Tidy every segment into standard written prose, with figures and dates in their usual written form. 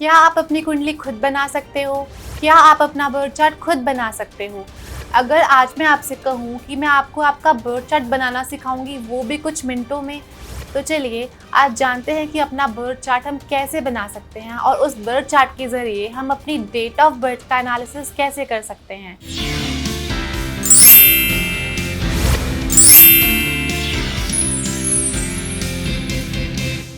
क्या आप अपनी कुंडली खुद बना सकते हो? क्या आप अपना बर्थ चार्ट खुद बना सकते हो? अगर आज मैं आपसे कहूँ कि मैं आपको आपका बर्थ चार्ट बनाना सिखाऊंगी, वो भी कुछ मिनटों में, तो चलिए आज जानते हैं कि अपना बर्थ चार्ट हम कैसे बना सकते हैं और उस बर्थ चार्ट के ज़रिए हम अपनी डेट ऑफ बर्थ का एनालिसिस कैसे कर सकते हैं।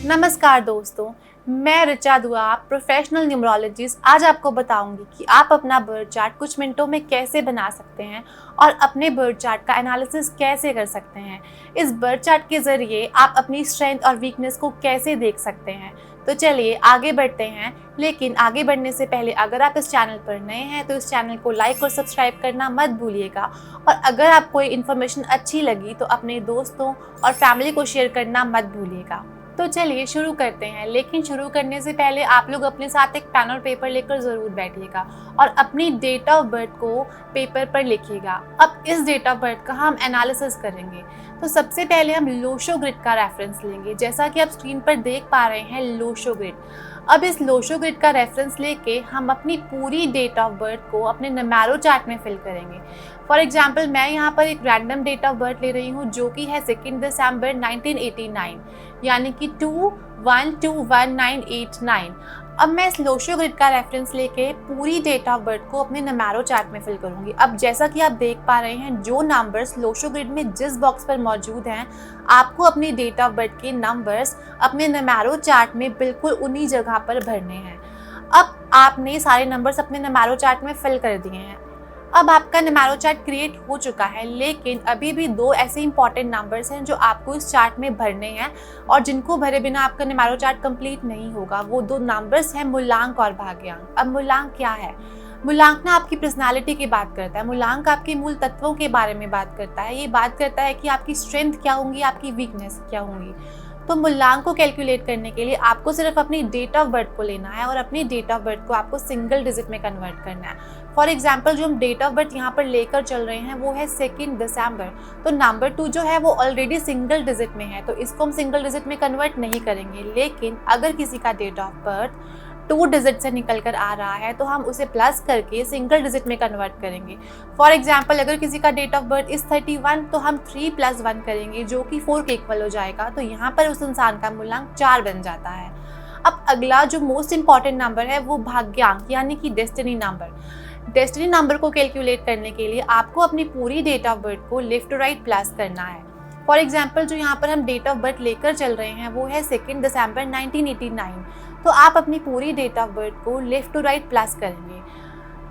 नमस्कार दोस्तों, मैं ऋचा दुआ, प्रोफेशनल न्यूमरोलॉजिस्ट, आज आपको बताऊंगी कि आप अपना बर्थ चार्ट कुछ मिनटों में कैसे बना सकते हैं और अपने बर्थ चार्ट का एनालिसिस कैसे कर सकते हैं। इस बर्थ चार्ट के ज़रिए आप अपनी स्ट्रेंथ और वीकनेस को कैसे देख सकते हैं। तो चलिए आगे बढ़ते हैं, लेकिन आगे बढ़ने से पहले अगर आप इस चैनल पर नए हैं तो इस चैनल को लाइक और सब्सक्राइब करना मत भूलिएगा, और अगर आपको कोई इन्फॉर्मेशन अच्छी लगी तो अपने दोस्तों और फैमिली को शेयर करना मत भूलिएगा। तो चलिए शुरू करते हैं, लेकिन शुरू करने से पहले आप लोग अपने साथ एक पेन और पेपर लेकर ज़रूर बैठिएगा और अपनी डेट ऑफ बर्थ को पेपर पर लिखिएगा। अब इस डेट ऑफ बर्थ का हम एनालिसिस करेंगे। तो सबसे पहले हम लोशो ग्रिड का रेफरेंस लेंगे। जैसा कि आप स्क्रीन पर देख पा रहे हैं, लोशो ग्रिड। अब इस लोशो ग्रिड का रेफरेंस लेके हम अपनी पूरी डेट ऑफ बर्थ को अपने नमैरो चार्ट में फिल करेंगे। फॉर एग्जाम्पल मैं यहाँ पर एक रैंडम डेट ऑफ बर्थ ले रही हूँ जो कि है 2 दिसंबर 1989, यानी कि 21211989। अब मैं इस लोशो ग्रिड का रेफरेंस लेके पूरी डेट ऑफ बर्थ को अपने नमैरो चार्ट में फिल करूंगी। अब जैसा कि आप देख पा रहे हैं, जो नंबर्स लोशो ग्रिड में जिस बॉक्स पर मौजूद हैं, आपको अपनी डेट ऑफ बर्थ के नंबर्स अपने नमैरो चार्ट में बिल्कुल उन्हीं जगह पर भरने हैं। अब आपने सारे नंबर्स अपने नमैरो चार्ट में फिल कर दिए हैं। अब आपका नमैरो चार्ट क्रिएट हो चुका है, लेकिन अभी भी दो ऐसे इंपॉर्टेंट नंबर्स हैं जो आपको इस चार्ट में भरने हैं और जिनको भरे बिना आपका नमैरो चार्ट कंप्लीट नहीं होगा। वो दो नंबर्स हैं मूलांक और भाग्यांक। अब मूलांक क्या है? मूलांक ना आपकी पर्सनालिटी की बात करता है। मूलांक आपके मूल तत्वों के बारे में बात करता है। ये बात करता है कि आपकी स्ट्रेंथ क्या होंगी, आपकी वीकनेस क्या होंगी। तो मूलांक को कैलकुलेट करने के लिए आपको सिर्फ अपनी डेट ऑफ बर्थ को लेना है और अपनी डेट ऑफ बर्थ को आपको सिंगल डिजिट में कन्वर्ट करना है। फॉर एग्जाम्पल जो हम डेट ऑफ बर्थ यहाँ पर लेकर चल रहे हैं वो है 2 दिसंबर। तो नंबर 2 जो है वो ऑलरेडी सिंगल डिजिट में है, तो इसको हम सिंगल डिजिट में कन्वर्ट नहीं करेंगे। लेकिन अगर किसी का डेट ऑफ बर्थ 2 डिजिट से निकल कर आ रहा है तो हम उसे प्लस करके सिंगल डिजिट में कन्वर्ट करेंगे। फॉर एग्जाम्पल अगर किसी का डेट ऑफ बर्थ इस 31 तो हम 3 + 1 करेंगे जो कि 4 के इक्वल हो जाएगा। तो यहाँ पर उस इंसान का मूलांक 4 बन जाता है। अब अगला जो मोस्ट इंपॉर्टेंट नंबर है वो भाग्यांक यानी कि डेस्टिनी नंबर। डेस्टिनी नंबर को कैलकुलेट करने के लिए आपको अपनी पूरी डेट ऑफ बर्थ को लेफ्ट टू राइट प्लस करना है। फॉर एग्जाम्पल जो यहाँ पर हम डेट ऑफ बर्थ लेकर चल रहे हैं वो है 2 दिसंबर 1989। तो आप अपनी पूरी डेट ऑफ बर्थ को लेफ्ट टू राइट प्लस करेंगे।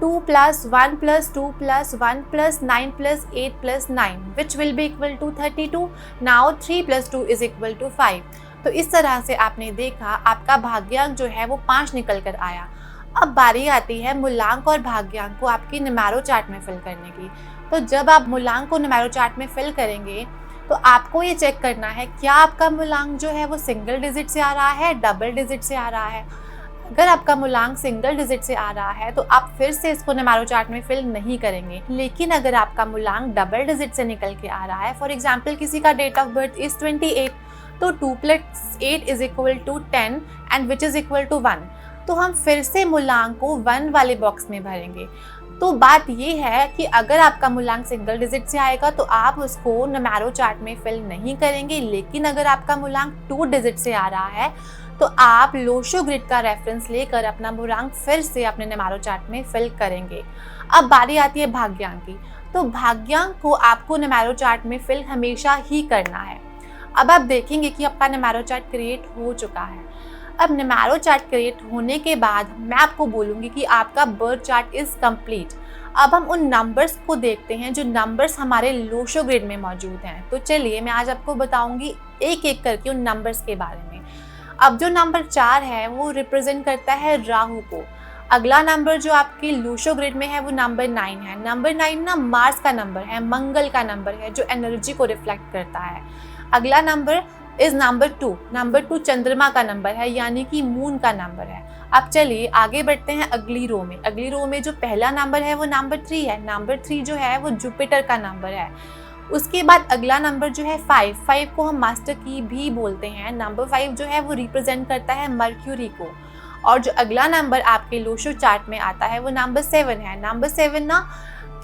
2 + 1 + 2 + 1 + 9 + 8 + 9 which will be equal to 32. Now 3 + 2 is equal to 5. तो इस तरह से आपने देखा आपका भाग्यांक जो है वो 5 निकल कर आया। अब बारी आती है मूलांक और भाग्यांक को आपकी नमैरो चार्ट में फिल करने की। तो जब आप मूलांक को नमैरो चार्ट में फिल करेंगे तो आपको ये चेक करना है क्या आपका मूलांक जो है वो सिंगल डिजिट से आ रहा है, डबल डिजिट से आ रहा है। अगर आपका मूलांक सिंगल डिजिट से आ रहा है तो आप फिर से इसको नमैरो चार्ट में फिल नहीं करेंगे। लेकिन अगर आपका मूलांक डबल डिजिट से निकल के आ रहा है, फॉर एग्जाम्पल किसी का डेट ऑफ बर्थ इज 28, तो 2 + 8 is equal to 10 and which is equal to 1, तो हम फिर से मूलांक को 1 वाले बॉक्स में भरेंगे। तो बात ये है कि अगर आपका मूलांक सिंगल डिजिट से आएगा तो आप उसको नमैरो चार्ट में फिल नहीं करेंगे, लेकिन अगर आपका मूलांक 2 डिजिट से आ रहा है तो आप लोशो ग्रिड का रेफरेंस लेकर अपना मूलांक फिर से अपने नमैरो चार्ट में फिल करेंगे। अब बारी आती है भाग्यांक की। तो भाग्यांक को आपको नमैरो चार्ट में फिल हमेशा ही करना है। अब आप देखेंगे कि आपका नमैरो चार्ट क्रिएट हो चुका है। अब नमैरो चार्ट क्रिएट होने के बाद मैं आपको बोलूँगी कि आपका बर्थ चार्ट इज़ कंप्लीट। अब हम उन नंबर्स को देखते हैं जो नंबर्स हमारे लोशो ग्रिड में मौजूद हैं। तो चलिए मैं आज आपको बताऊँगी एक एक करके उन नंबर्स के बारे में। अब जो नंबर 4 है वो रिप्रेजेंट करता है राहु को। अगला नंबर जो आपके लोशो ग्रिड में है वो नंबर 9 है। नंबर 9 ना मार्स का नंबर है, मंगल का नंबर है जो एनर्जी को रिफ्लेक्ट करता है। अगला नंबर इज नंबर 2। नंबर 2 चंद्रमा का नंबर है यानी कि मून का नंबर है। अब चलिए आगे बढ़ते हैं अगली रो में। अगली रो में जो पहला नंबर है वो नंबर 3 है। नंबर 3 जो है वो जुपिटर का नंबर है। उसके बाद अगला नंबर जो है 5 को हम मास्टर की भी बोलते हैं। नंबर 5 जो है वो रिप्रेजेंट करता है मर्क्यूरी को। और जो अगला नंबर आपके लोशो चार्ट में आता है वो नंबर 7 है। नंबर 7 ना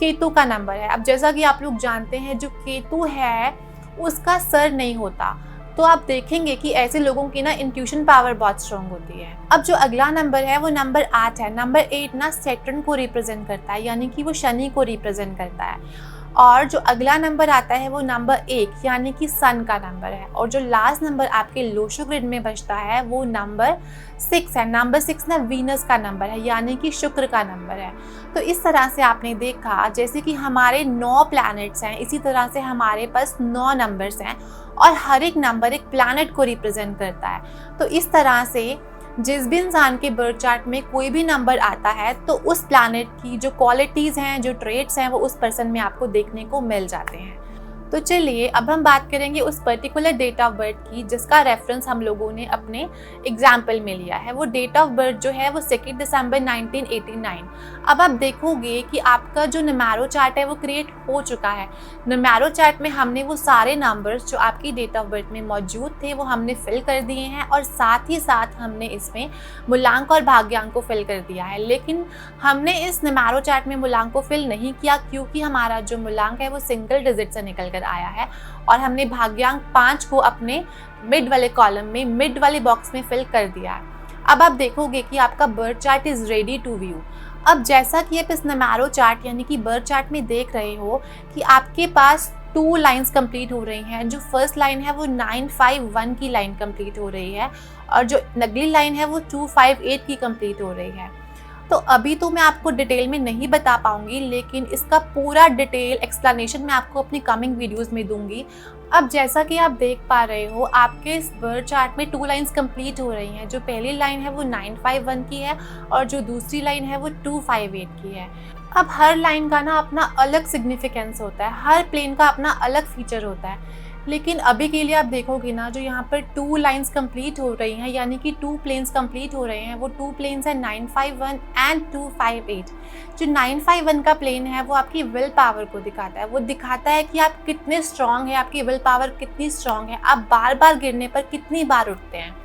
केतु का नंबर है। अब जैसा कि आप लोग जानते हैं जो केतु है उसका सर नहीं होता, तो आप देखेंगे कि ऐसे लोगों की ना इंट्यूशन पावर बहुत स्ट्रांग होती है। अब जो अगला नंबर है वो नंबर 8 है। नंबर 8 ना सैटर्न को रिप्रेजेंट करता है, यानी कि वो शनि को रिप्रेजेंट करता है। और जो अगला नंबर आता है वो नंबर 1 यानी कि सन का नंबर है। और जो लास्ट नंबर आपके लोशो ग्रिड में बचता है वो नंबर 6 है। नंबर 6 ना वीनस का नंबर है, यानी कि शुक्र का नंबर है। तो इस तरह से आपने देखा जैसे कि हमारे 9 प्लैनेट्स हैं, इसी तरह से हमारे पास 9 नंबर्स हैं और हर एक नंबर एक प्लैनेट को रिप्रेजेंट करता है। तो इस तरह से जिस भी इंसान के बर्थ चार्ट में कोई भी नंबर आता है तो उस प्लैनेट की जो क्वालिटीज़ हैं, जो ट्रेट्स हैं, वो उस पर्सन में आपको देखने को मिल जाते हैं। तो चलिए अब हम बात करेंगे उस पर्टिकुलर डेट ऑफ बर्थ की जिसका रेफरेंस हम लोगों ने अपने एग्जाम्पल में लिया है। वो डेट ऑफ बर्थ जो है वो 2 दिसंबर 1989। अब आप देखोगे कि आपका जो न्यूमेरो चार्ट है वो क्रिएट हो चुका है। न्यूमेरो चार्ट में हमने वो सारे नंबर्स जो आपकी डेट ऑफ बर्थ में मौजूद थे वो हमने फिल कर दिए हैं और साथ ही साथ हमने इसमें मूलांक और भाग्यांक को फिल कर दिया है। लेकिन हमने इस न्यूमेरो चार्ट में मूलांक को फिल नहीं किया क्योंकि हमारा जो मूलांक है वो सिंगल डिजिट से निकल कर आया है और हमने भाग्यांक 5 को अपने मिड वाले कॉलम में, मिड वाले बॉक्स में फिल कर दिया है। अब आप देखोगे कि आपका birth chart is ready to view. अब जैसा कि आप इस न्यूमेरो चार्ट यानी कि बर्थ चार्ट में देख रहे हो कि आपके पास 2 लाइंस कंप्लीट हो रही हैं। जो फर्स्ट लाइन है वो 951 की लाइन कंप्लीट हो रही है और जो अगली लाइन है वो 258 की कंप्लीट हो रही है। तो अभी तो मैं आपको डिटेल में नहीं बता पाऊंगी, लेकिन इसका पूरा डिटेल एक्सप्लेनेशन मैं आपको अपनी कमिंग वीडियोस में दूंगी। अब जैसा कि आप देख पा रहे हो आपके इस बर्थ चार्ट में 2 लाइंस कंप्लीट हो रही हैं। जो पहली लाइन है वो 951 की है और जो दूसरी लाइन है वो 258 की है। अब हर लाइन का ना अपना अलग सिग्निफिकेंस होता है, हर प्लेन का अपना अलग फीचर होता है। लेकिन अभी के लिए आप देखोगे ना जो यहाँ पर 2 लाइंस कंप्लीट हो रही हैं, यानी कि 2 प्लेन्स कंप्लीट हो रहे हैं, वो 2 प्लेन्स हैं 951 एंड 258। जो 951 का प्लेन है वो आपकी विल पावर को दिखाता है। वो दिखाता है कि आप कितने स्ट्रांग हैं, आपकी विल पावर कितनी स्ट्रांग है, आप बार बार गिरने पर कितनी बार उठते हैं।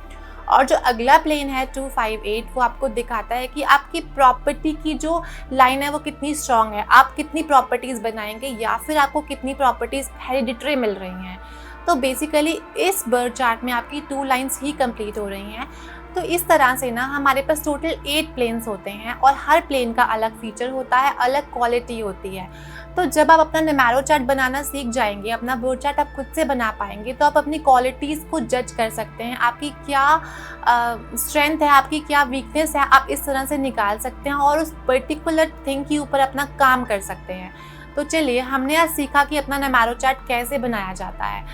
और जो अगला प्लेन है 258 वो आपको दिखाता है कि आपकी प्रॉपर्टी की जो लाइन है वो कितनी स्ट्रांग है, आप कितनी प्रॉपर्टीज़ बनाएंगे या फिर आपको कितनी प्रॉपर्टीज़ हेरिडिटरी मिल रही हैं। तो बेसिकली इस बर्थ चार्ट में आपकी 2 लाइंस ही कंप्लीट हो रही हैं। तो इस तरह से ना हमारे पास टोटल 8 प्लेन्स होते हैं और हर प्लेन का अलग फीचर होता है, अलग क्वालिटी होती है। तो जब आप अपना न्यूमेरो चार्ट बनाना सीख जाएंगे, अपना बर्थ चार्ट आप खुद से बना पाएंगे, तो आप अपनी क्वालिटीज़ को जज कर सकते हैं। आपकी क्या स्ट्रेंथ है, आपकी क्या वीकनेस है, आप इस तरह से निकाल सकते हैं और उस पर्टिकुलर थिंग के ऊपर अपना काम कर सकते हैं। तो चलिए हमने आज सीखा कि अपना न्यूमेरो चार्ट कैसे बनाया जाता है।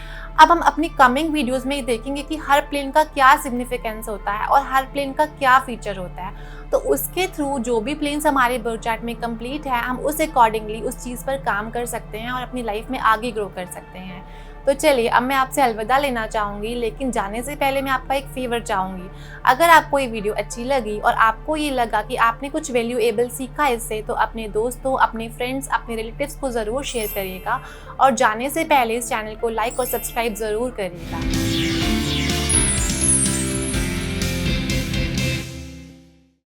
अब हम अपनी कमिंग वीडियोस में देखेंगे कि हर प्लेन का क्या सिग्निफिकेंस होता है और हर प्लेन का क्या फीचर होता है। तो उसके थ्रू जो भी प्लेन्स हमारे बर्थ चार्ट में कंप्लीट है, हम उस अकॉर्डिंगली उस चीज़ पर काम कर सकते हैं और अपनी लाइफ में आगे ग्रो कर सकते हैं। तो चलिए अब मैं आपसे अलविदा लेना चाहूँगी, लेकिन जाने से पहले मैं आपका एक फेवर चाहूँगी। अगर आपको ये वीडियो अच्छी लगी और आपको ये लगा कि आपने कुछ वैल्यूएबल सीखा इससे, तो अपने दोस्तों, अपने फ्रेंड्स, अपने रिलेटिव्स को ज़रूर शेयर करिएगा और जाने से पहले इस चैनल को लाइक और सब्सक्राइब ज़रूर करिएगा।